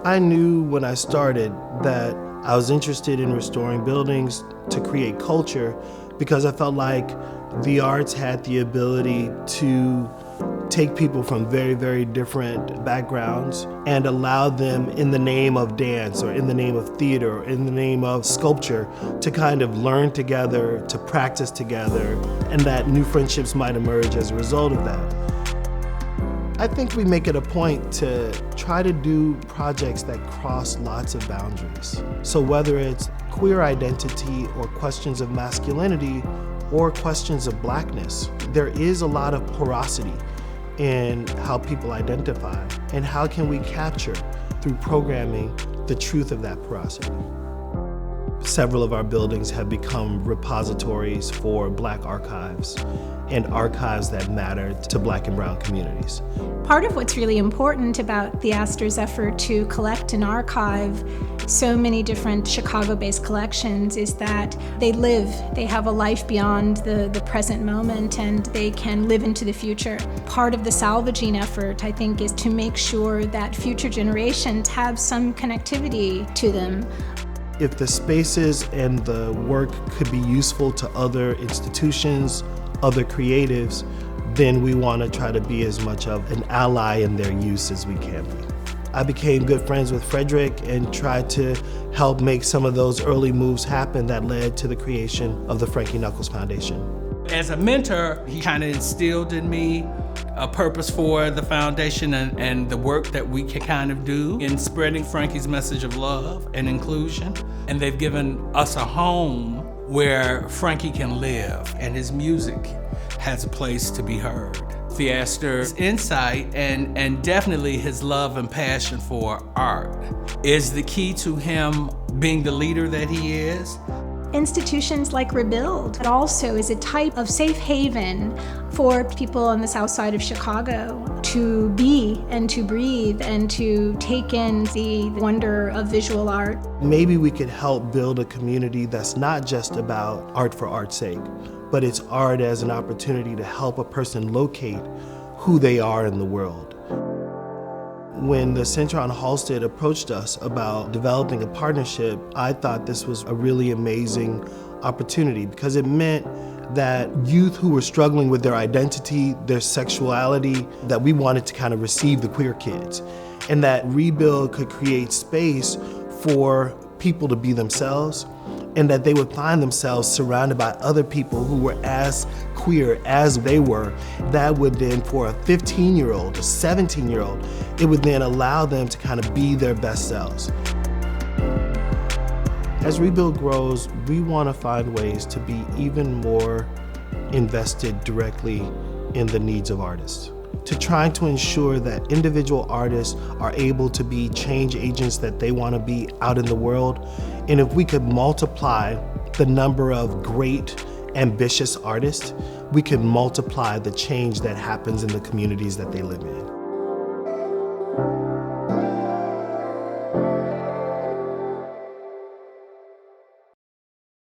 I knew when I started that I was interested in restoring buildings to create culture because I felt like the arts had the ability to take people from very, very different backgrounds and allow them, in the name of dance or in the name of theater or in the name of sculpture, to kind of learn together, to practice together, and that new friendships might emerge as a result of that. I think we make it a point to try to do projects that cross lots of boundaries. So whether it's queer identity or questions of masculinity or questions of blackness, there is a lot of porosity in how people identify, and how can we capture through programming the truth of that porosity. Several of our buildings have become repositories for Black archives and archives that matter to Black and brown communities. Part of what's really important about Theaster's effort to collect and archive so many different Chicago-based collections is that they have a life beyond the present moment, and they can live into the future. Part of the salvaging effort, I think, is to make sure that future generations have some connectivity to them. If the spaces and the work could be useful to other institutions, other creatives, then we want to try to be as much of an ally in their use as we can be. I became good friends with Frederick and tried to help make some of those early moves happen that led to the creation of the Frankie Knuckles Foundation. As a mentor, he kind of instilled in me a purpose for the foundation and the work that we can kind of do in spreading Frankie's message of love and inclusion. And they've given us a home where Frankie can live and his music has a place to be heard. Theaster's insight and definitely his love and passion for art is the key to him being the leader that he is. Institutions like Rebuild also is a type of safe haven for people on the south side of Chicago to be and to breathe and to take in the wonder of visual art. Maybe we could help build a community that's not just about art for art's sake, but it's art as an opportunity to help a person locate who they are in the world. When the Center on Halsted approached us about developing a partnership, I thought this was a really amazing opportunity because it meant that youth who were struggling with their identity, their sexuality, that we wanted to kind of receive the queer kids, and that Rebuild could create space for people to be themselves, and that they would find themselves surrounded by other people who were as queer as they were. That would then, for a 15-year-old, a 17-year-old, it would then allow them to kind of be their best selves. As Rebuild grows, we want to find ways to be even more invested directly in the needs of artists, to try to ensure that individual artists are able to be change agents that they want to be out in the world. And if we could multiply the number of great, ambitious artists, we could multiply the change that happens in the communities that they live in.